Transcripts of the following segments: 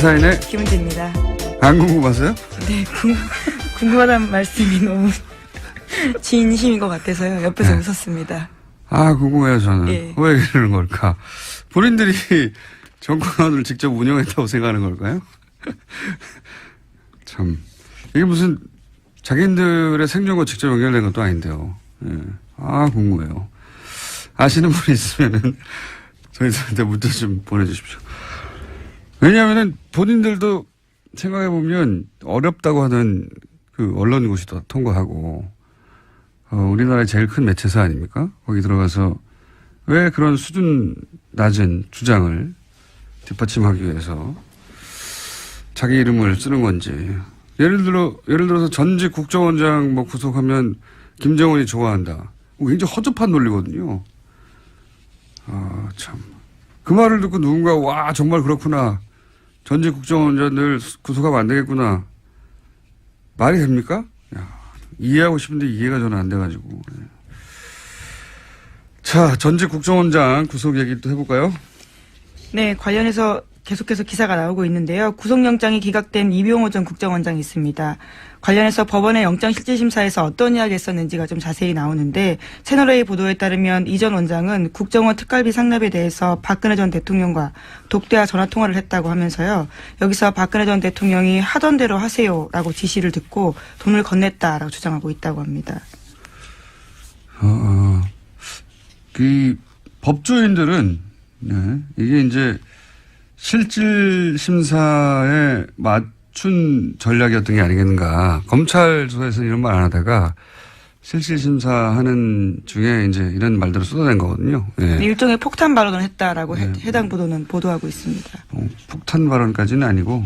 시사인의 김은지입니다. 안 궁금하세요? 네, 궁금하다는 말씀이 너무 진심인 것 같아서요. 옆에서 웃었습니다. 아, 궁금해요, 저는. 예. 왜 이러는 걸까? 본인들이 정권을 직접 운영했다고 생각하는 걸까요? 참. 이게 무슨 자기들의 생존과 직접 연결된 것도 아닌데요. 예. 아, 궁금해요. 아시는 분이 있으면은 저희들한테 문자 좀 보내주십시오. 왜냐하면은 본인들도 생각해보면 어렵다고 하는 그 언론고시 통과하고, 우리나라의 제일 큰 매체사 아닙니까? 거기 들어가서 왜 그런 수준 낮은 주장을 뒷받침하기 위해서 자기 이름을 쓰는 건지. 예를 들어서 전직 국정원장 뭐 구속하면 김정은이 좋아한다. 굉장히 허접한 논리거든요. 아, 참. 그 말을 듣고 누군가, 와, 정말 그렇구나. 전직 국정원장들 구속하면 안 되겠구나. 말이 됩니까? 야, 이해하고 싶은데 이해가 저는 안 돼가지고. 자, 전직 국정원장 구속 얘기 또 해볼까요? 네, 관련해서 계속해서 기사가 나오고 있는데요. 구속영장이 기각된 이병호 전 국정원장이 있습니다. 관련해서 법원의 영장실질심사에서 어떤 이야기를 했었는지가 좀 자세히 나오는데, 채널A 보도에 따르면 이 전 원장은 국정원 특갈비 상납에 대해서 박근혜 전 대통령과 독대와 전화통화를 했다고 하면서요. 여기서 박근혜 전 대통령이 하던 대로 하세요라고 지시를 듣고 돈을 건넸다라고 주장하고 있다고 합니다. 그 법조인들은 네, 이게 이제 실질 심사에 맞춘 전략이었던 게 아니겠는가. 검찰 조사에서는 이런 말 안 하다가 실질 심사하는 중에 이제 이런 말들을 쏟아낸 거거든요. 네. 일종의 폭탄 발언을 했다라고 네. 해당 보도는 보도하고 있습니다. 폭탄 발언까지는 아니고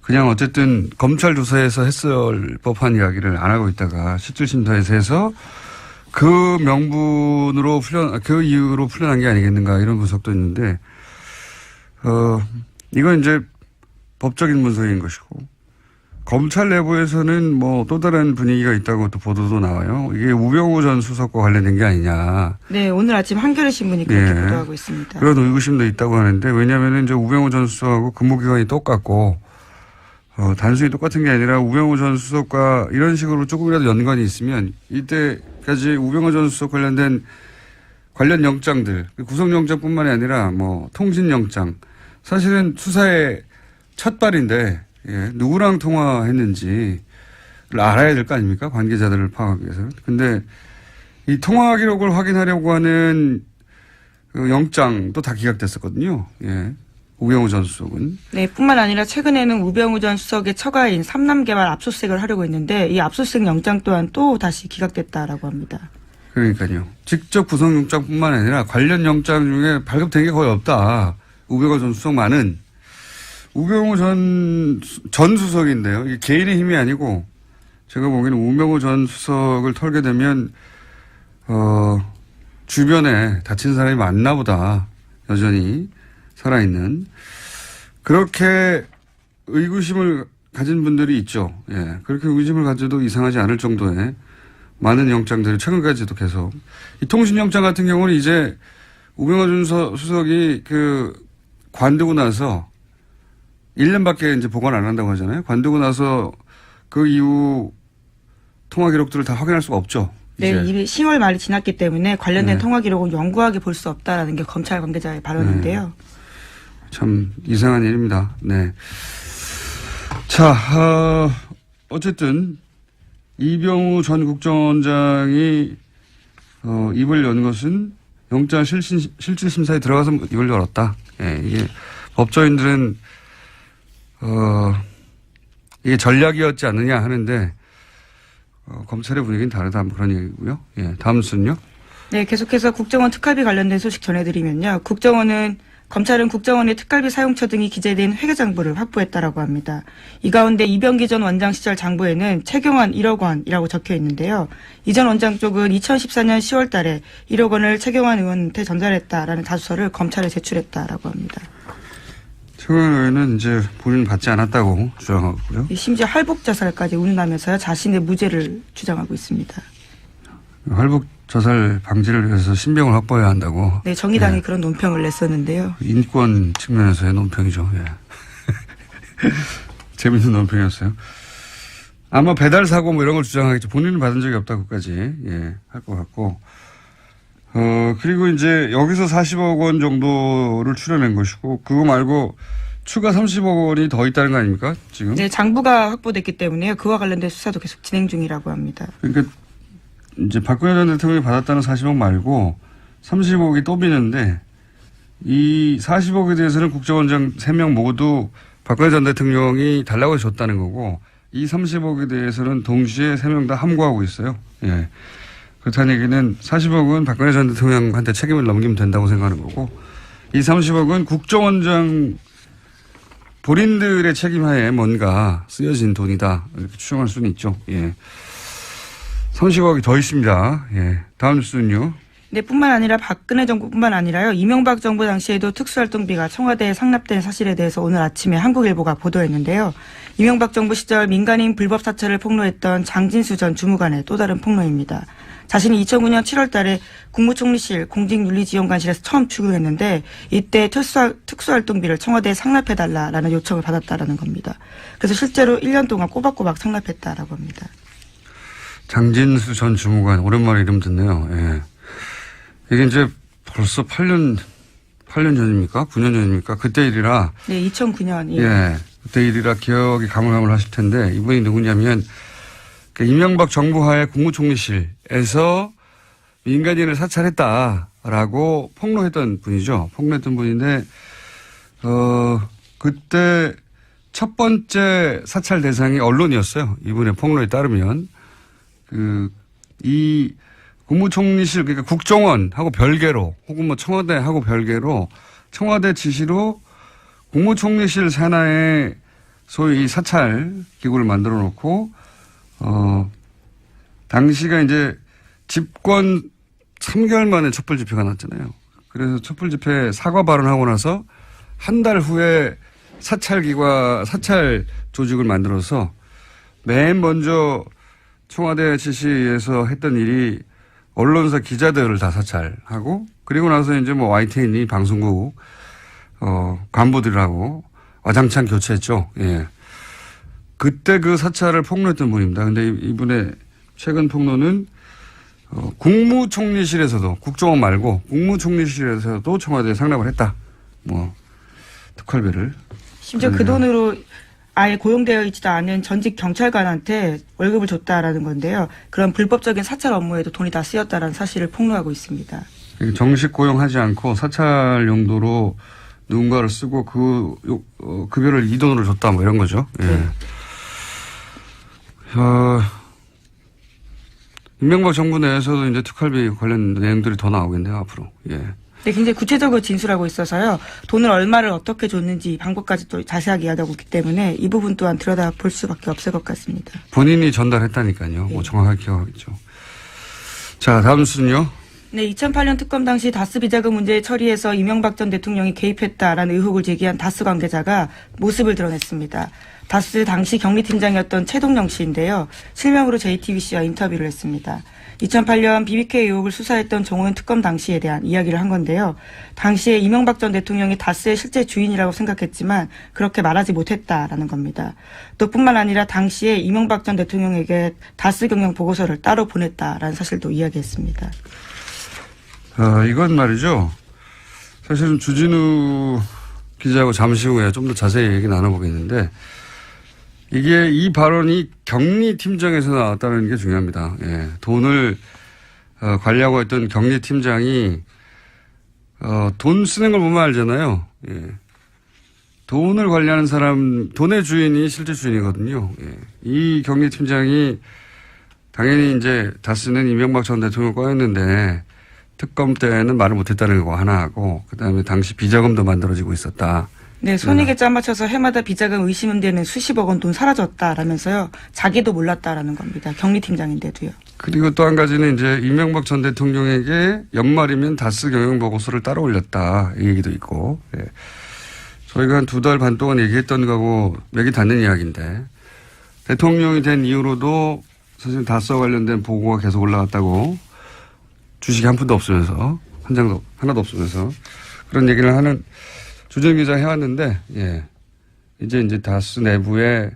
그냥 어쨌든 검찰 조사에서 했을 법한 이야기를 안 하고 있다가 실질 심사에서 해서 그 명분으로 그 이유로 풀려난 게 아니겠는가 이런 분석도 있는데, 이건 이제 법적인 문서인 것이고, 검찰 내부에서는 뭐 또 다른 분위기가 있다고 또 보도도 나와요. 이게 우병우 전 수석과 관련된 게 아니냐. 네, 오늘 아침 한겨레 신문이 그렇게 보도하고 있습니다. 그런 의구심도 있다고 하는데, 왜냐하면 이제 우병우 전 수석하고 근무기간이 똑같고, 단순히 똑같은 게 아니라 우병우 전 수석과 이런 식으로 조금이라도 연관이 있으면 이때까지 우병우 전 수석 관련된 관련 영장들, 구속영장뿐만이 아니라 뭐 통신영장, 사실은 수사의 첫 발인데 누구랑 통화했는지를 알아야 될 거 아닙니까? 관계자들을 파악하기 위해서는. 근데 이 통화 기록을 확인하려고 하는 그 영장도 다 기각됐었거든요. 예. 우병우 전 수석은. 네, 뿐만 아니라 최근에는 우병우 전 수석의 처가인 삼남개발 압수수색을 하려고 했는데 이 압수수색 영장 또한 또 다시 기각됐다라고 합니다. 그러니까요. 직접 구속영장뿐만 아니라 관련 영장 중에 발급된 게 거의 없다. 우병우 전 수석만은. 우병우 전 수석인데요. 이게 개인의 힘이 아니고 제가 보기에는 우병우 전 수석을 털게 되면 주변에 다친 사람이 많나 보다. 여전히 살아있는. 그렇게 의구심을 가진 분들이 있죠. 예. 그렇게 의구심을 가져도 이상하지 않을 정도의 많은 영장들이 최근까지도 계속. 이 통신영장 같은 경우는 이제 우병우 전 수석이 관두고 나서 1년밖에 이제 보관 안 한다고 하잖아요. 관두고 나서 그 이후 통화 기록들을 다 확인할 수가 없죠. 네, 이미 10월 말이 지났기 때문에 관련된 네. 통화 기록은 영구하게 볼 수 없다라는 게 검찰 관계자의 발언인데요. 네. 참 이상한 일입니다. 네. 자, 어쨌든 이병우 전 국정원장이 입을 연 것은 영장 실질심사에 들어가서 입을 열었다. 예, 이게 법조인들은 이게 전략이었지 않느냐 하는데 검찰의 분위기는 다르다 그런 얘기고요. 예, 다음 순요. 네, 계속해서 국정원 특활비 관련된 소식 전해드리면요. 검찰은 국정원의 특갈비 사용처 등이 기재된 회계장부를 확보했다라고 합니다. 이 가운데 이병기 전 원장 시절 장부에는 최경환 1억 원이라고 적혀 있는데요. 이 전 원장 쪽은 2014년 10월 달에 1억 원을 최경환 의원한테 전달했다라는 자수서를 검찰에 제출했다라고 합니다. 최경환 의원은 이제 본인 받지 않았다고 주장하고 있고요. 심지어 할복 자살까지 운운하면서요. 자신의 무죄를 주장하고 있습니다. 할복 자살 방지를 위해서 신병을 확보해야 한다고. 네, 정의당이 그런 논평을 냈었는데요. 인권 측면에서의 논평이죠. 예. 재밌는 논평이었어요. 아마 배달 사고 뭐 이런 걸 주장하겠죠. 본인은 받은 적이 없다고까지, 예, 할 것 같고. 그리고 이제 여기서 40억 원 정도를 출연한 것이고, 그거 말고 추가 30억 원이 더 있다는 거 아닙니까? 지금? 네, 장부가 확보됐기 때문에 그와 관련된 수사도 계속 진행 중이라고 합니다. 그러니까 이제 박근혜 전 대통령이 받았다는 40억 말고 30억이 또 비는데 이 40억에 대해서는 국정원장 3명 모두 박근혜 전 대통령이 달라고 해서 줬다는 거고 이 30억에 대해서는 동시에 3명 다 함구하고 있어요. 예. 그렇다는 얘기는 40억은 박근혜 전 대통령한테 책임을 넘기면 된다고 생각하는 거고 이 30억은 국정원장 본인들의 책임하에 뭔가 쓰여진 돈이다. 이렇게 추정할 수는 있죠. 예. 30억이 더 있습니다. 예. 다음 뉴스는요. 네, 뿐만 아니라 박근혜 정부뿐만 아니라요. 이명박 정부 당시에도 특수활동비가 청와대에 상납된 사실에 대해서 오늘 아침에 한국일보가 보도했는데요. 이명박 정부 시절 민간인 불법 사찰을 폭로했던 장진수 전 주무관의 또 다른 폭로입니다. 자신이 2009년 7월 달에 국무총리실 공직윤리지원관실에서 처음 출근했는데 이때 특수활동비를 청와대에 상납해달라라는 요청을 받았다라는 겁니다. 그래서 실제로 1년 동안 꼬박꼬박 상납했다라고 합니다. 장진수 전 주무관 오랜만에 이름 듣네요. 예. 이게 이제 벌써 8년 전입니까? 9년 전입니까? 그때 일이라. 네, 2009년. 예. 그때 일이라 기억이 가물가물하실 텐데 이분이 누구냐면 이명박 정부 하에 국무총리실에서 민간인을 사찰했다라고 폭로했던 분이죠. 폭로했던 분인데 그때 첫 번째 사찰 대상이 언론이었어요. 이분의 폭로에 따르면 이 국무총리실 그러니까 국정원하고 별개로 혹은 뭐 청와대하고 별개로 청와대 지시로 국무총리실 산하에 소위 사찰 기구를 만들어 놓고 당시가 이제 집권 3개월 만에 촛불 집회가 났잖아요. 그래서 촛불 집회 사과 발언하고 나서 한 달 후에 사찰 조직을 만들어서 맨 먼저 청와대 지시에서 했던 일이 언론사 기자들을 다 사찰하고 그리고 나서 이제 뭐 YTN이 방송국 간부들하고 와장창 교체했죠. 예. 그때 그 사찰을 폭로했던 분입니다. 근데 이분의 최근 폭로는 국무총리실에서도 국정원 말고 국무총리실에서도 청와대에 상납을 했다. 뭐 특활비를. 심지어 그 돈으로 아예 고용되어 있지도 않은 전직 경찰관한테 월급을 줬다라는 건데요. 그런 불법적인 사찰 업무에도 돈이 다 쓰였다라는 사실을 폭로하고 있습니다. 정식 고용하지 않고 사찰 용도로 누군가를 쓰고 급여를 이 돈으로 줬다 뭐 이런 거죠. 예. 네. 이명박 정부 내에서도 이제 특활비 관련 내용들이 더 나오겠네요, 앞으로. 예. 네, 굉장히 구체적으로 진술하고 있어서요. 돈을 얼마를 어떻게 줬는지 방법까지 또 자세하게 이야기하고 있기 때문에 이 부분 또한 들여다볼 수밖에 없을 것 같습니다. 본인이 전달했다니까요. 네. 뭐 정확하게 기억하겠죠. 자, 다음 뉴스는요. 네, 2008년 특검 당시 다스 비자금 문제 처리에서 이명박 전 대통령이 개입했다라는 의혹을 제기한 다스 관계자가 모습을 드러냈습니다. 다스 당시 경리팀장이었던 최동영 씨인데요. 실명으로 JTBC와 인터뷰를 했습니다. 2008년 BBK 의혹을 수사했던 정호연 특검 당시에 대한 이야기를 한 건데요. 당시에 이명박 전 대통령이 다스의 실제 주인이라고 생각했지만 그렇게 말하지 못했다라는 겁니다. 또 뿐만 아니라 당시에 이명박 전 대통령에게 다스 경영 보고서를 따로 보냈다라는 사실도 이야기했습니다. 이건 말이죠. 사실은 주진우 기자하고 잠시 후에 좀 더 자세히 얘기 나눠보겠는데 이게 이 발언이 경리팀장에서 나왔다는 게 중요합니다. 예. 돈을 관리하고 있던 경리팀장이 돈 쓰는 걸 보면 알잖아요. 예. 돈을 관리하는 사람, 돈의 주인이 실제 주인이거든요. 예. 이 경리팀장이 당연히 이제 다스는 이명박 전 대통령 거였는데 특검 때는 말을 못했다는 거 하나 하고 그다음에 당시 비자금도 만들어지고 있었다. 네, 손익에 짜맞춰서 해마다 비자금 의심되는 수십억 원 돈 사라졌다라면서요. 자기도 몰랐다라는 겁니다. 경리팀장인데도요. 그리고 또 한 가지는 이제 이명박 전 대통령에게 연말이면 다스 경영 보고서를 따로 올렸다. 이 얘기도 있고. 예. 저희가 한 2달 반 동안 얘기했던 거하고 맥이 닿는 이야기인데 대통령이 된 이후로도 사실 다스와 관련된 보고가 계속 올라갔다고 주식이 한 푼도 없으면서 한 장도 하나도 없으면서 그런 얘기를 하는 주진 기자 해왔는데, 예. 이제 다스 내부에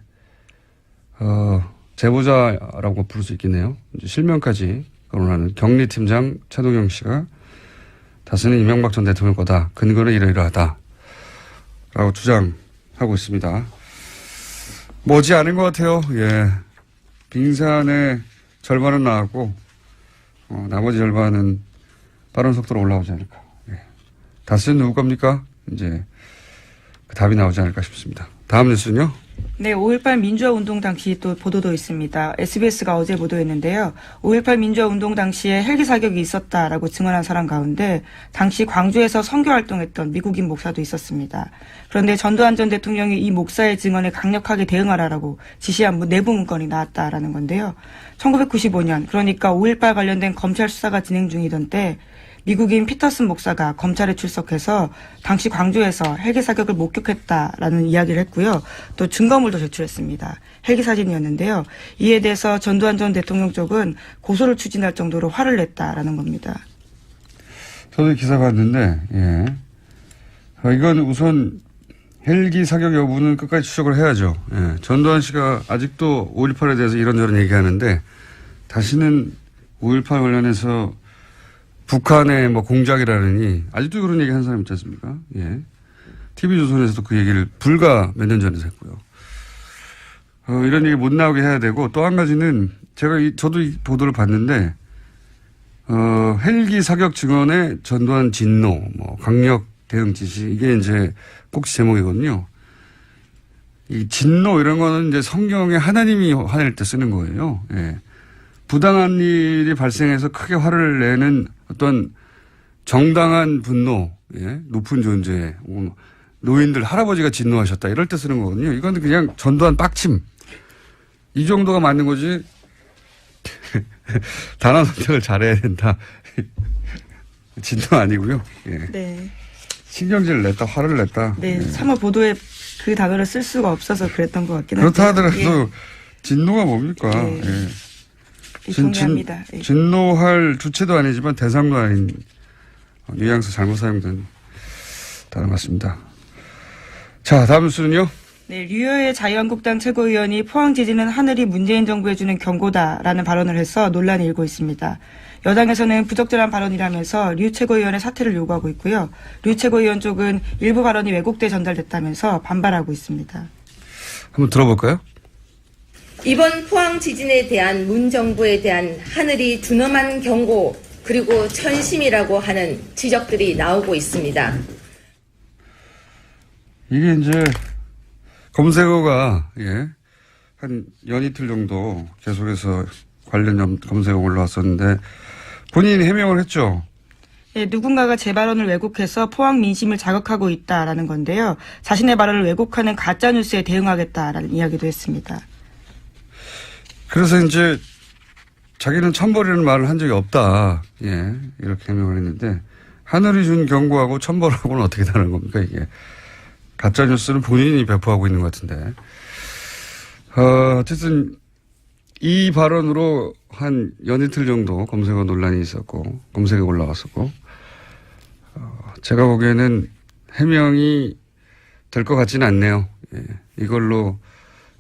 제보자라고 부를 수 있겠네요. 이제 실명까지 거론하는 경리팀장 최동영 씨가 다스는 이명박 전 대통령 거다. 근거는 이러이러하다. 라고 주장하고 있습니다. 머지 않은 것 같아요. 예. 빙산의 절반은 나왔고, 나머지 절반은 빠른 속도로 올라오지 않을까. 예. 다스는 누구 겁니까? 이제 그 답이 나오지 않을까 싶습니다. 다음 뉴스는요? 네, 5.18 민주화 운동 당시 또 보도도 있습니다. SBS가 어제 보도했는데요. 5.18 민주화 운동 당시에 헬기 사격이 있었다라고 증언한 사람 가운데 당시 광주에서 선교 활동했던 미국인 목사도 있었습니다. 그런데 전두환 전 대통령이 이 목사의 증언에 강력하게 대응하라라고 지시한 내부 문건이 나왔다라는 건데요. 1995년, 그러니까 5.18 관련된 검찰 수사가 진행 중이던 때 미국인 피터슨 목사가 검찰에 출석해서 당시 광주에서 헬기 사격을 목격했다라는 이야기를 했고요. 또 증거물도 제출했습니다. 헬기 사진이었는데요. 이에 대해서 전두환 전 대통령 쪽은 고소를 추진할 정도로 화를 냈다라는 겁니다. 저도 기사 봤는데, 예. 이건 우선 헬기 사격 여부는 끝까지 추적을 해야죠. 예. 전두환 씨가 아직도 5.18에 대해서 이런저런 얘기하는데 다시는 5.18 관련해서 북한의 공작이라느니 아직도 그런 얘기 하는 사람 있지 않습니까? 예. TV조선에서도 그 얘기를 불과 몇 년 전에 했고요. 이런 얘기 못 나오게 해야 되고 또 한 가지는 저도 이 보도를 봤는데 헬기 사격 증언에 전두환 진노, 강력 대응 지시 이게 이제 꼭지 제목이거든요. 이 진노 이런 거는 이제 성경에 하나님이 화낼 때 쓰는 거예요. 예. 부당한 일이 발생해서 크게 화를 내는 어떤 정당한 분노, 예? 높은 존재, 노인들, 할아버지가 진노하셨다. 이럴 때 쓰는 거거든요. 이건 그냥 전두환 빡침. 이 정도가 맞는 거지. 단어 선택을 잘해야 된다. 진노 아니고요. 예. 네. 신경질을 냈다, 화를 냈다. 네. 예. 차마 보도에 그 단어를 쓸 수가 없어서 그랬던 것 같긴 한데. 그렇다 하더라도 예. 진노가 뭡니까? 예. 예. 동의합니다. 예. 진노할 주체도 아니지만 대상도 아닌 뉘앙스 잘못 사용된 단어 같습니다. 자, 다음 뉴스는요. 네, 류여의 자유한국당 최고위원이 포항 지진은 하늘이 문재인 정부에 주는 경고다라는 발언을 해서 논란이 일고 있습니다. 여당에서는 부적절한 발언이라면서 류 최고위원의 사퇴를 요구하고 있고요. 류 최고위원 쪽은 일부 발언이 왜곡돼 전달됐다면서 반발하고 있습니다. 한번 들어볼까요? 이번 포항 지진에 대한 문 정부에 대한 하늘이 준엄한 경고 그리고 천심이라고 하는 지적들이 나오고 있습니다. 이게 이제 검색어가 한 연이틀 정도 계속해서 관련 검색어 올라왔었는데 본인이 해명을 했죠. 네, 누군가가 제 발언을 왜곡해서 포항 민심을 자극하고 있다라는 건데요. 자신의 발언을 왜곡하는 가짜뉴스에 대응하겠다라는 이야기도 했습니다. 그래서 이제 자기는 천벌이라는 말을 한 적이 없다. 예, 이렇게 해명을 했는데 하늘이 준 경고하고 천벌하고는 어떻게 다른 겁니까 이게. 가짜뉴스는 본인이 배포하고 있는 것 같은데. 어쨌든 이 발언으로 한 연이틀 정도 검색어 논란이 있었고 검색에 올라왔었고 제가 보기에는 해명이 될 것 같지는 않네요. 예, 이걸로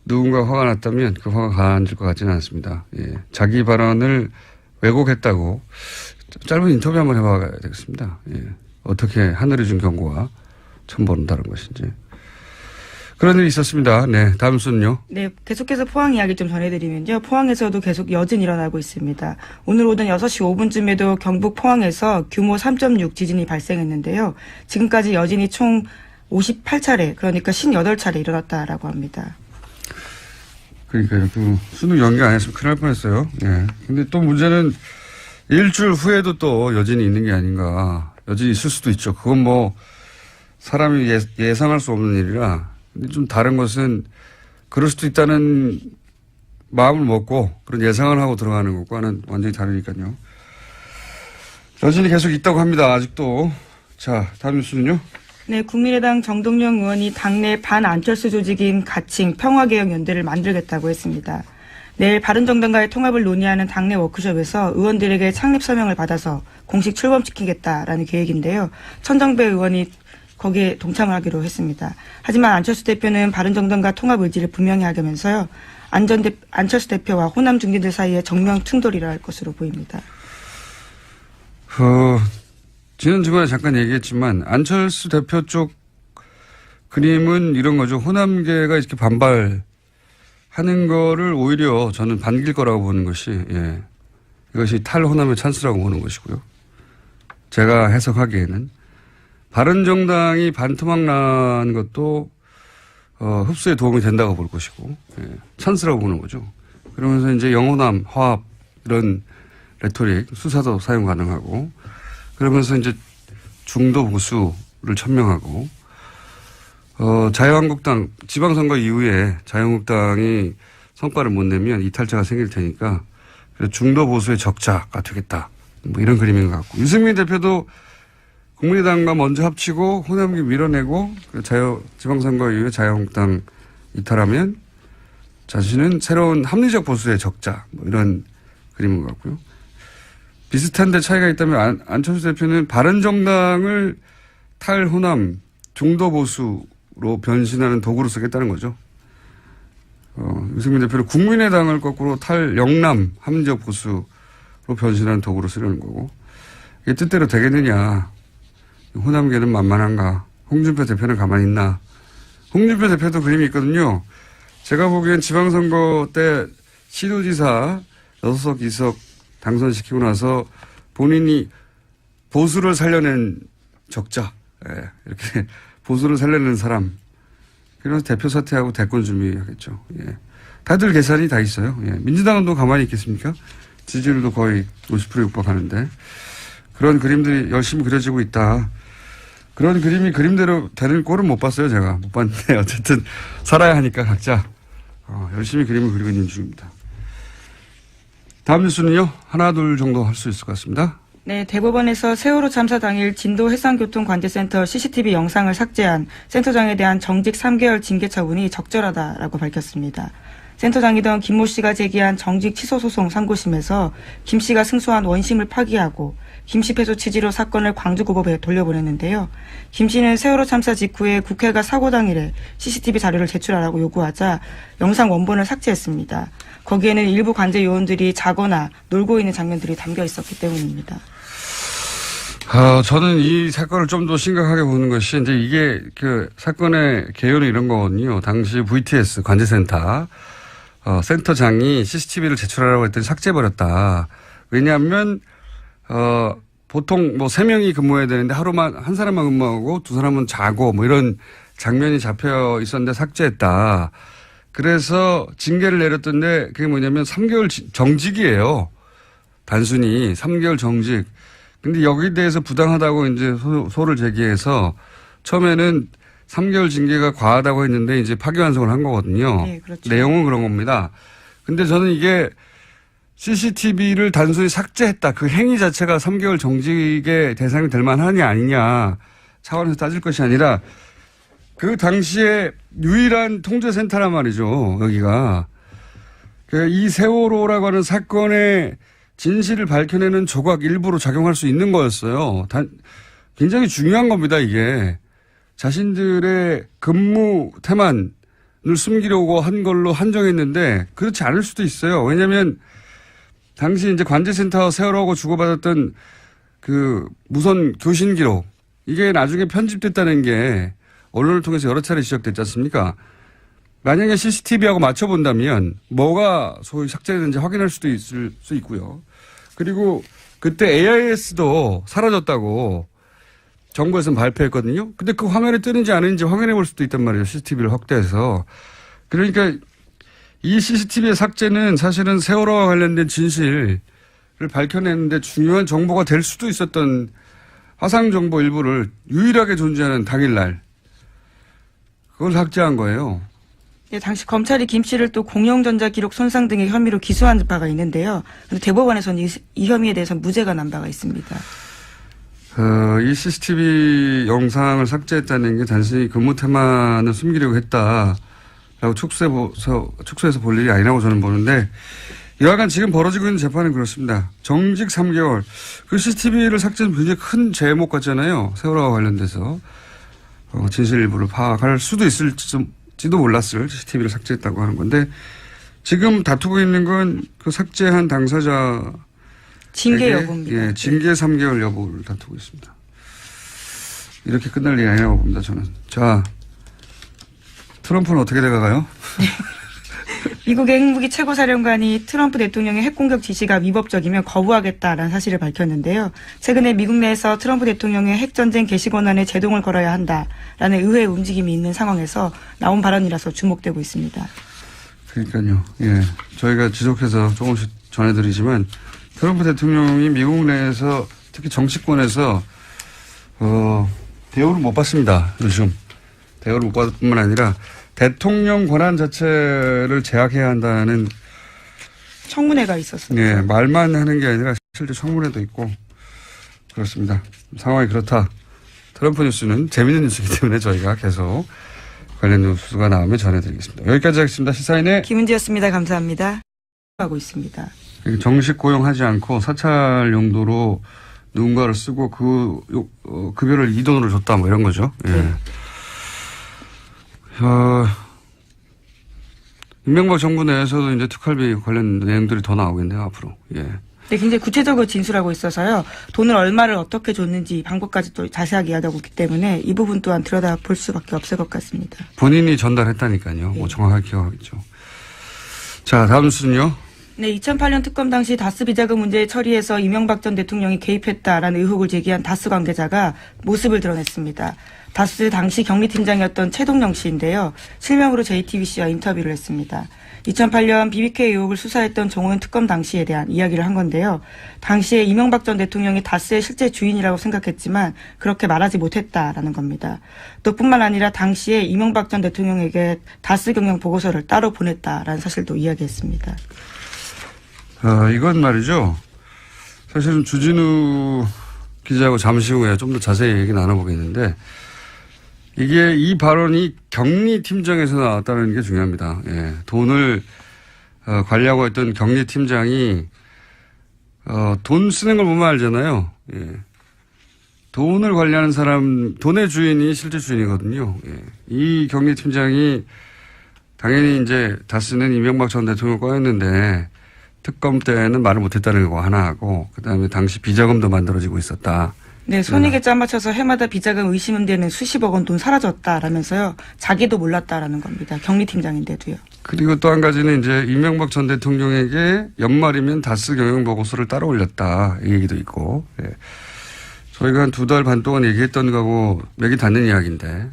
누군가 화가 났다면 그 화가 가라앉을 것 같지는 않습니다. 예, 자기 발언을 왜곡했다고 짧은 인터뷰 한번 해봐야 되겠습니다. 예, 어떻게 하늘이 준 경고와 천벌은 다른 것인지. 그런 일이 있었습니다. 네, 다음 순요. 네, 계속해서 포항 이야기 좀 전해드리면요. 포항에서도 계속 여진 일어나고 있습니다. 오늘 오전 6시 5분쯤에도 경북 포항에서 규모 3.6 지진이 발생했는데요. 지금까지 여진이 총 58차례, 그러니까 58차례 일어났다라고 합니다. 그러니까요. 그 수능 연기 안 했으면 큰일 날 뻔했어요. 예. 근데 또 문제는 일주일 후에도 또 여진이 있는 게 아닌가. 여진이 있을 수도 있죠. 그건 사람이 예상할 수 없는 일이라. 근데 좀 다른 것은 그럴 수도 있다는 마음을 먹고 그런 예상을 하고 들어가는 것과는 완전히 다르니까요. 여진이 계속 있다고 합니다. 아직도. 자, 다음 뉴스는요. 네, 국민의당 정동영 의원이 당내 반안철수 조직인 가칭 평화개혁연대를 만들겠다고 했습니다. 내일 바른정당과의 통합을 논의하는 당내 워크숍에서 의원들에게 창립 서명을 받아서 공식 출범시키겠다라는 계획인데요. 천정배 의원이 거기에 동참을 하기로 했습니다. 하지만 안철수 대표는 바른정당과 통합 의지를 분명히 하면서요. 안철수 대표와 호남 중진들 사이에 정면 충돌이 일어날 것으로 보입니다. 지난 주말에 잠깐 얘기했지만 안철수 대표 쪽 그림은 이런 거죠. 호남계가 이렇게 반발하는 거를 오히려 저는 반길 거라고 보는 것이 이것이 탈호남의 찬스라고 보는 것이고요. 제가 해석하기에는 바른정당이 반토막 난 것도 흡수에 도움이 된다고 볼 것이고 찬스라고 보는 거죠. 그러면서 이제 영호남, 화합 이런 레토릭, 수사도 사용 가능하고 그러면서 이제 중도 보수를 천명하고 자유한국당 지방선거 이후에 자유한국당이 성과를 못 내면 이탈자가 생길 테니까 중도 보수의 적자가 되겠다. 뭐 이런 그림인 것 같고 유승민 대표도 국민의당과 먼저 합치고 호남기 밀어내고 지방선거 이후에 자유한국당 이탈하면 자신은 새로운 합리적 보수의 적자 뭐 이런 그림인 것 같고요. 비슷한데 차이가 있다면 안철수 대표는 바른정당을 탈호남 중도 보수로 변신하는 도구로 쓰겠다는 거죠. 유승민 대표는 국민의당을 거꾸로 탈영남 합리적 보수로 변신하는 도구로 쓰려는 거고 이게 뜻대로 되겠느냐. 호남계는 만만한가. 홍준표 대표는 가만히 있나. 홍준표 대표도 그림이 있거든요. 제가 보기엔 지방선거 때 시도지사 6석 2석 당선시키고 나서 본인이 보수를 살려낸 적자. 이렇게 보수를 살려낸 사람. 그래서 대표 사퇴하고 대권 준비하겠죠. 다들 계산이 다 있어요. 민주당은 또 가만히 있겠습니까? 지지율도 거의 50% 육박하는데. 그런 그림들이 열심히 그려지고 있다. 그런 그림이 그림대로 되는 꼴은 못 봤어요, 제가. 못 봤는데, 어쨌든, 살아야 하니까 각자, 열심히 그림을 그리고 있는 중입니다. 다음 뉴스는요, 하나, 둘 정도 할 수 있을 것 같습니다. 네, 대법원에서 세월호 참사 당일 진도 해상교통관제센터 CCTV 영상을 삭제한 센터장에 대한 정직 3개월 징계 처분이 적절하다라고 밝혔습니다. 센터장이던 김모 씨가 제기한 정직 취소 소송 상고심에서 김 씨가 승소한 원심을 파기하고 김 씨 패소 취지로 사건을 광주고법에 돌려보냈는데요. 김 씨는 세월호 참사 직후에 국회가 사고 당일에 CCTV 자료를 제출하라고 요구하자 영상 원본을 삭제했습니다. 거기에는 일부 관제 요원들이 자거나 놀고 있는 장면들이 담겨 있었기 때문입니다. 저는 이 사건을 좀 더 심각하게 보는 것이 이제 이게 그 사건의 개요는 이런 거거든요. 당시 VTS 관제센터 센터장이 CCTV를 제출하라고 했더니 삭제해버렸다. 왜냐하면 보통 뭐 3명이 근무해야 되는데 하루만 한 사람만 근무하고 2사람은 자고 뭐 이런 장면이 잡혀 있었는데 삭제했다. 그래서 징계를 내렸던데 그게 뭐냐면 3개월 정직이에요. 단순히 3개월 정직. 근데 여기에 대해서 부당하다고 이제 소를 제기해서 처음에는 3개월 징계가 과하다고 했는데 이제 파기환송을 한 거거든요. 네, 그렇죠. 내용은 그런 겁니다. 근데 저는 이게 CCTV를 단순히 삭제했다. 그 행위 자체가 3개월 정직의 대상이 될 만하냐 아니냐 차원에서 따질 것이 아니라 그 당시에 유일한 통제센터란 말이죠. 여기가. 이 세월호라고 하는 사건의 진실을 밝혀내는 조각 일부로 작용할 수 있는 거였어요. 굉장히 중요한 겁니다, 이게. 자신들의 근무 태만을 숨기려고 한 걸로 한정했는데 그렇지 않을 수도 있어요. 왜냐하면 당시 이제 관제센터 세월호하고 주고받았던 그 무선 교신 기록 이게 나중에 편집됐다는 게 언론을 통해서 여러 차례 지적됐지 않습니까? 만약에 CCTV하고 맞춰본다면 뭐가 소위 삭제됐는지 확인할 수도 있을 수 있고요. 그리고 그때 AIS도 사라졌다고 정부에서는 발표했거든요. 근데 그 화면에 뜨는지 아닌지 확인해 볼 수도 있단 말이에요. CCTV를 확대해서. 그러니까 이 CCTV의 삭제는 사실은 세월호와 관련된 진실을 밝혀내는데 중요한 정보가 될 수도 있었던 화상정보 일부를 유일하게 존재하는 당일날 그걸 삭제한 거예요. 네, 당시 검찰이 김 씨를 또 공영전자 기록 손상 등의 혐의로 기소한 바가 있는데요. 그런데 대법원에서는 이 혐의에 대해서 무죄가 난 바가 있습니다. 이 CCTV 영상을 삭제했다는 게 단순히 근무 태만을 숨기려고 했다라고 축소해서 볼 일이 아니라고 저는 보는데 여하간 지금 벌어지고 있는 재판은 그렇습니다. 정직 3개월. 그 CCTV를 삭제는 굉장히 큰 제목 같잖아요. 세월호와 관련돼서. 진실 일부를 파악할 수도 있을지도 몰랐을 CCTV를 삭제했다고 하는 건데 지금 다투고 있는 건 그 삭제한 당사자 징계 여부입니다. 예, 징계 3개월 여부를 다투고 있습니다. 이렇게 끝날 일이 아니라고 봅니다, 저는. 자, 트럼프는 어떻게 돼가요? 미국의 핵무기 최고사령관이 트럼프 대통령의 핵공격 지시가 위법적이면 거부하겠다라는 사실을 밝혔는데요. 최근에 미국 내에서 트럼프 대통령의 핵전쟁 개시 권한에 제동을 걸어야 한다라는 의회의 움직임이 있는 상황에서 나온 발언이라서 주목되고 있습니다. 그러니까요. 예. 저희가 지속해서 조금씩 전해드리지만 트럼프 대통령이 미국 내에서 특히 정치권에서 대우를 못 받습니다. 요즘. 대우를 못 받을 뿐만 아니라 대통령 권한 자체를 제약해야 한다는 청문회가 있었습니다. 예, 말만 하는 게 아니라 실제 청문회도 있고 그렇습니다. 상황이 그렇다. 트럼프 뉴스는 재미있는 뉴스이기 때문에 저희가 계속 관련 뉴스가 나오면 전해드리겠습니다. 여기까지 하겠습니다. 시사인의 김은지였습니다. 감사합니다. 하고 있습니다. 정식 고용하지 않고 사찰 용도로 누군가를 쓰고 급여를 이 돈으로 줬다 뭐 이런 거죠. 예. 네. 이명박 정부 내에서도 이제 특활비 관련 내용들이 더 나오겠네요, 앞으로. 예. 네, 굉장히 구체적으로 진술하고 있어서요. 돈을 얼마를 어떻게 줬는지 방법까지 또 자세하게 이야기하고 있기 때문에 이 부분 또한 들여다볼 수밖에 없을 것 같습니다. 본인이 전달했다니까요. 뭐 정확하게 기억하겠죠. 자, 다음 뉴스는요. 네, 2008년 특검 당시 다스 비자금 문제 처리에서 이명박 전 대통령이 개입했다라는 의혹을 제기한 다스 관계자가 모습을 드러냈습니다. 다스 당시 경리팀장이었던 최동영 씨인데요. 실명으로 JTBC와 인터뷰를 했습니다. 2008년 BBK 의혹을 수사했던 정호연 특검 당시에 대한 이야기를 한 건데요. 당시에 이명박 전 대통령이 다스의 실제 주인이라고 생각했지만 그렇게 말하지 못했다라는 겁니다. 또 뿐만 아니라 당시에 이명박 전 대통령에게 다스 경영 보고서를 따로 보냈다라는 사실도 이야기했습니다. 이건 말이죠. 사실은 주진우 기자하고 잠시 후에 좀 더 자세히 얘기 나눠보겠는데 이게 이 발언이 격리팀장에서 나왔다는 게 중요합니다. 예. 돈을 관리하고 있던 격리팀장이 돈 쓰는 걸 보면 알잖아요. 예. 돈을 관리하는 사람, 돈의 주인이 실제 주인이거든요. 예. 이 격리팀장이 당연히 이제 다스는 이명박 전 대통령 거였는데 특검 때는 말을 못했다는 거 하나 하고 그다음에 당시 비자금도 만들어지고 있었다. 네, 손익에 짜맞춰서 해마다 비자금 의심은 되는 수십억 원 돈 사라졌다라면서요. 자기도 몰랐다라는 겁니다. 격리팀장인데도요. 그리고 또 한 가지는 이제 이명박 전 대통령에게 연말이면 다스 경영 보고서를 따로 올렸다. 이 얘기도 있고. 예. 저희가 한 2달 반 동안 얘기했던 거하고 맥이 닿는 이야기인데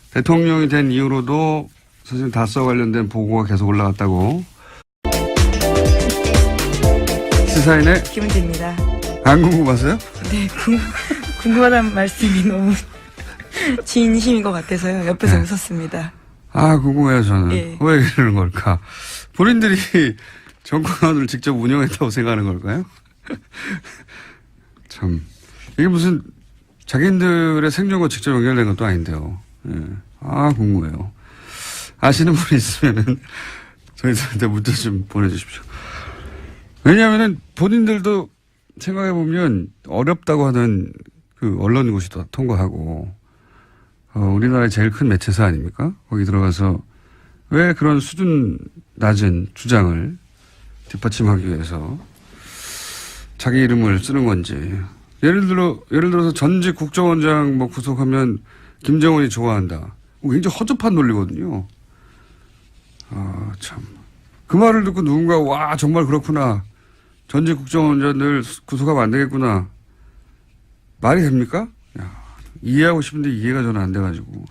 대통령이 된 이후로도 사실 다스와 관련된 보고가 계속 올라갔다고. 시사인의 김은지입니다. 안 궁금하세요? 네, 궁금하다는 말씀이 너무 진심인 것 같아서요. 옆에서 네. 웃었습니다. 아, 궁금해요, 저는. 예. 왜 이러는 걸까? 본인들이 정권을 직접 운영했다고 생각하는 걸까요? 참. 이게 무슨 자기들의 생존과 직접 연결된 것도 아닌데요. 예. 아, 궁금해요. 아시는 분이 있으면은 저희들한테 문자 좀 보내주십시오. 왜냐하면은 본인들도 생각해보면 어렵다고 하는 그 언론고시 통과하고, 우리나라의 제일 큰 매체사 아닙니까? 거기 들어가서 왜 그런 수준 낮은 주장을 뒷받침하기 위해서 자기 이름을 쓰는 건지. 예를 들어서 전직 국정원장 뭐 구속하면 김정은이 좋아한다. 굉장히 허접한 논리거든요. 아, 참. 그 말을 듣고 누군가, 와, 정말 그렇구나. 전직 국정원장들 구속하면 안 되겠구나. 말이 됩니까? 야, 이해하고 싶은데 이해가 저는 안 돼가지고.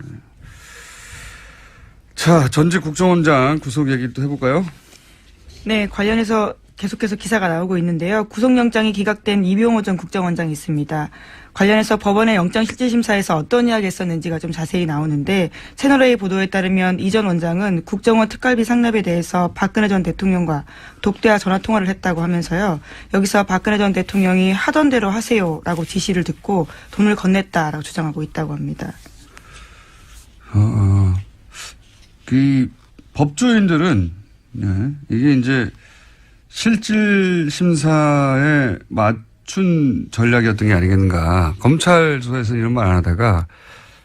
자, 전직 국정원장 구속 얘기 또 해볼까요? 네, 관련해서 계속해서 기사가 나오고 있는데요. 구속영장이 기각된 이병호 전 국정원장이 있습니다. 관련해서 법원의 영장실질심사에서 어떤 이야기 했었는지가 좀 자세히 나오는데 채널A 보도에 따르면 이 전 원장은 국정원 특활비 상납에 대해서 박근혜 전 대통령과 독대와 전화통화를 했다고 하면서요. 여기서 박근혜 전 대통령이 하던 대로 하세요라고 지시를 듣고 돈을 건넸다라고 주장하고 있다고 합니다. 그 법조인들은 네, 이게 이제 실질 심사에 맞춘 전략이었던 게 아니겠는가. 검찰 조사에서 이런 말 안 하다가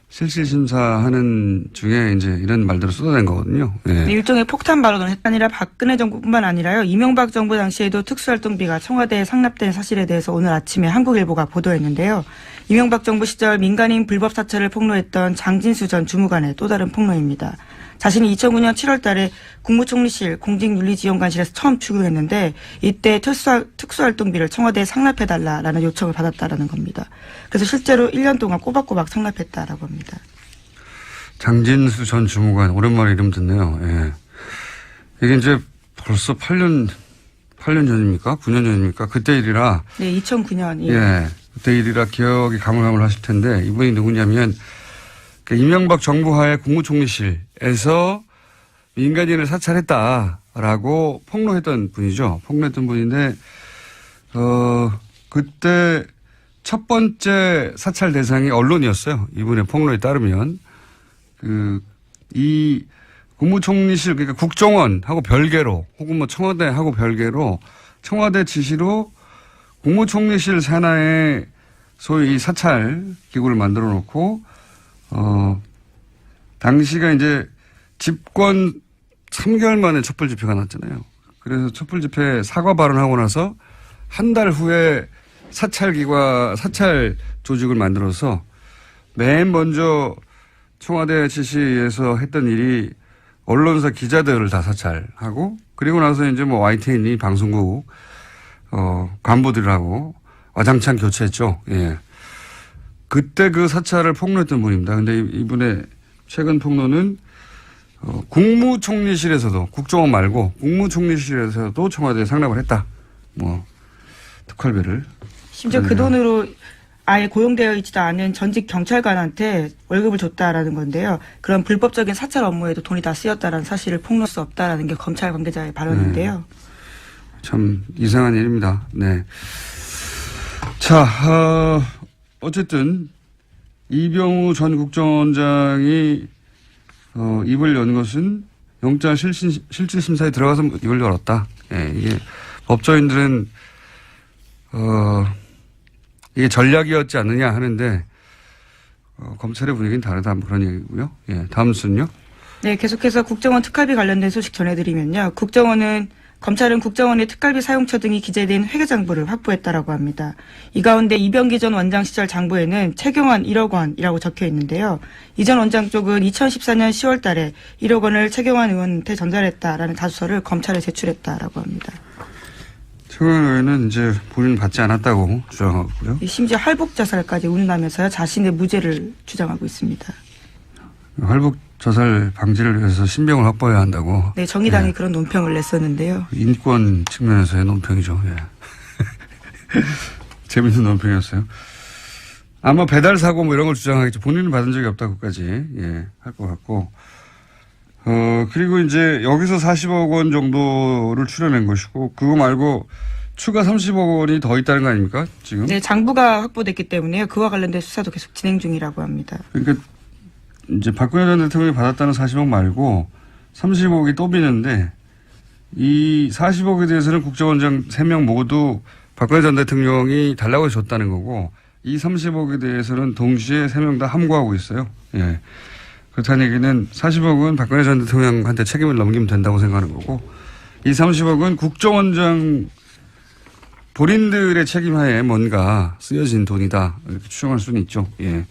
실질심사하는 중에 이제 이런 말들을 쏟아낸 거거든요. 예. 일종의 폭탄 발언을 했다 아니라 박근혜 정부뿐만 아니라요. 이명박 정부 당시에도 특수활동비가 청와대에 상납된 사실에 대해서 오늘 아침에 한국일보가 보도했는데요. 이명박 정부 시절 민간인 불법 사찰을 폭로했던 장진수 전 주무관의 또 다른 폭로입니다. 자신이 2009년 7월 달에 국무총리실 공직윤리지원관실에서 처음 출근했는데 이때 특수활동비를 청와대에 상납해달라라는 요청을 받았다라는 겁니다. 그래서 실제로 1년 동안 꼬박꼬박 상납했다라고 합니다. 장진수 전 주무관 오랜만에 이름 듣네요. 예. 이게 이제 벌써 8년 전입니까? 9년 전입니까? 그때 일이라. 네, 2009년. 예. 그때 일이라 기억이 가물가물하실 텐데 이분이 누구냐면 이명박 정부 하에 국무총리실에서 민간인을 사찰했다라고 폭로했던 분이죠. 폭로했던 분인데 그때 첫 번째 사찰 대상이 언론이었어요. 이분의 폭로에 따르면 이 국무총리실 그러니까 국정원하고 별개로 혹은 뭐 청와대하고 별개로 청와대 지시로 국무총리실 산하에 소위 이 사찰 기구를 만들어 놓고 당시가 이제 집권 3개월 만에 촛불 집회가 났잖아요. 그래서 촛불 집회 사과 발언하고 나서 한 달 후에 사찰 조직을 만들어서 맨 먼저 청와대 지시에서 했던 일이 언론사 기자들을 다 사찰하고 그리고 나서 이제 뭐 YTN이 방송국 간부들하고 와장창 교체했죠. 예. 그때 그 사찰을 폭로했던 분입니다. 근데 이분의 최근 폭로는 국무총리실에서도 국정원 말고 국무총리실에서도 청와대에 상납을 했다. 뭐 특활비를. 심지어 그 돈으로 아예 고용되어 있지도 않은 전직 경찰관한테 월급을 줬다라는 건데요. 그런 불법적인 사찰 업무에도 돈이 다 쓰였다라는 사실을 폭로할 수 없다라는 게 검찰 관계자의 발언인데요. 네. 참 이상한 일입니다. 네. 자, 어쨌든 이병우 전 국정원장이 입을 연 것은 영장 실질심사에 들어가서 입을 열었다. 예, 이게 법조인들은 이게 전략이었지 않느냐 하는데 검찰의 분위기는 다르다 그런 얘기고요. 예, 다음 순요. 네, 계속해서 국정원 특활비 관련된 소식 전해드리면요. 검찰은 국정원의 특활비 사용처 등이 기재된 회계장부를 확보했다라고 합니다. 이 가운데 이병기 전 원장 시절 장부에는 최경환 1억 원이라고 적혀 있는데요. 이 전 원장 쪽은 2014년 10월 달에 1억 원을 최경환 의원한테 전달했다라는 다수서를 검찰에 제출했다라고 합니다. 최경환 의원은 이제 본인은 받지 않았다고 주장하고 있고요. 심지어 할복 자살까지 운운하면서요. 자신의 무죄를 주장하고 있습니다. 할복 자살 방지를 위해서 신병을 확보해야 한다고. 네, 정의당이 그런 논평을 냈었는데요. 인권 측면에서의 논평이죠. 예. 재밌는 논평이었어요. 아마 배달 사고 뭐 이런 걸 주장하겠죠. 본인은 받은 적이 없다고까지 할 것 같고. 그리고 이제 여기서 40억 원 정도를 출연한 것이고 그거 말고 추가 30억 원이 더 있다는 거 아닙니까? 지금? 네, 장부가 확보됐기 때문에요. 그와 관련된 수사도 계속 진행 중이라고 합니다. 그러니까 이제 박근혜 전 대통령이 받았다는 40억 말고 30억이 또 비는데 이 40억에 대해서는 국정원장 3명 모두 박근혜 전 대통령이 달라고 해서 줬다는 거고 이 30억에 대해서는 동시에 3명 다 함구하고 있어요. 예. 그렇다는 얘기는 40억은 박근혜 전 대통령한테 책임을 넘기면 된다고 생각하는 거고 이 30억은 국정원장 본인들의 책임하에 뭔가 쓰여진 돈이다. 이렇게 추정할 수는 있죠. 예.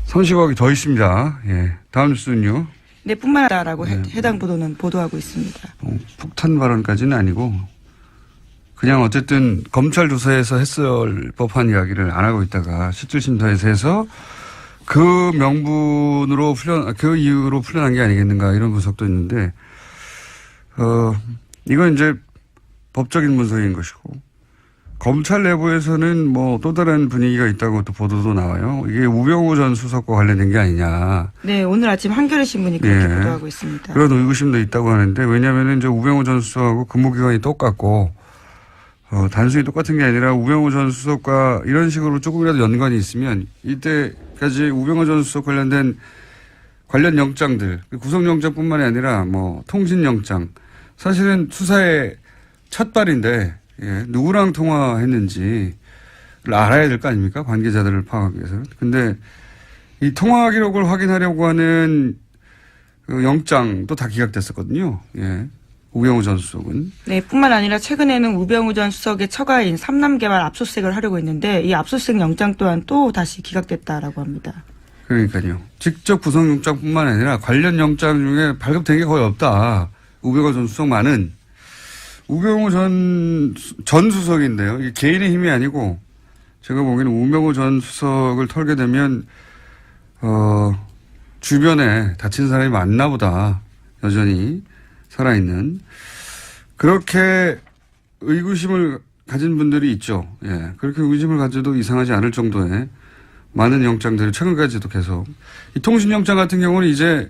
30억이 더 있습니다. 예. 다음 뉴스는요. 네, 뿐만 아니라고 해당 보도는 보도하고 있습니다. 폭탄 발언까지는 아니고 그냥 어쨌든 검찰 조사에서 했을 법한 이야기를 안 하고 있다가 실질심사에서 해서 그 명분으로 그 이유로 풀려난 게 아니겠는가 이런 분석도 있는데 이건 이제 법적인 문서인 것이고 검찰 내부에서는 뭐 또 다른 분위기가 있다고 또 보도도 나와요. 이게 우병우 전 수석과 관련된 게 아니냐. 네, 오늘 아침 한겨레 신문이 그렇게 보도하고 있습니다. 그런 의구심도 있다고 하는데 왜냐하면 이제 우병우 전 수석하고 근무기간이 똑같고 단순히 똑같은 게 아니라 우병우 전 수석과 이런 식으로 조금이라도 연관이 있으면 이때까지 우병우 전 수석 관련된 관련 영장들 구속영장뿐만이 아니라 뭐 통신영장 사실은 수사의 첫 발인데 누구랑 통화했는지를 알아야 될 거 아닙니까? 관계자들을 파악하기 위해서. 근데 이 통화 기록을 확인하려고 하는 그 영장도 다 기각됐었거든요. 예. 우병우 전 수석은. 네, 뿐만 아니라 최근에는 우병우 전 수석의 처가인 삼남개발 압수수색을 하려고 했는데 이 압수수색 영장 또한 또 다시 기각됐다라고 합니다. 그러니까요. 직접 구속영장뿐만 아니라 관련 영장 중에 발급된 게 거의 없다. 우병우 전 수석만은. 우병우 전 수석인데요. 이게 개인의 힘이 아니고 제가 보기에는 우병우 전 수석을 털게 되면 주변에 다친 사람이 많나 보다. 여전히 살아있는. 그렇게 의구심을 가진 분들이 있죠. 예. 그렇게 의구심을 가져도 이상하지 않을 정도의 많은 영장들이 최근까지도 계속. 이 통신영장 같은 경우는 이제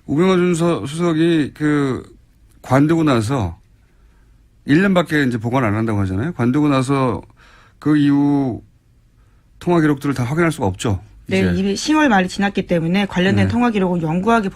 우병우 전 수석이 관두고 나서 1년밖에 이제 보관 안 한다고 하잖아요. 관두고 나서 그 이후 통화 기록들을 다 확인할 수가 없죠. 네, 이제. 이미 10월 말이 지났기 때문에 관련된 네. 통화 기록은 영구하게 볼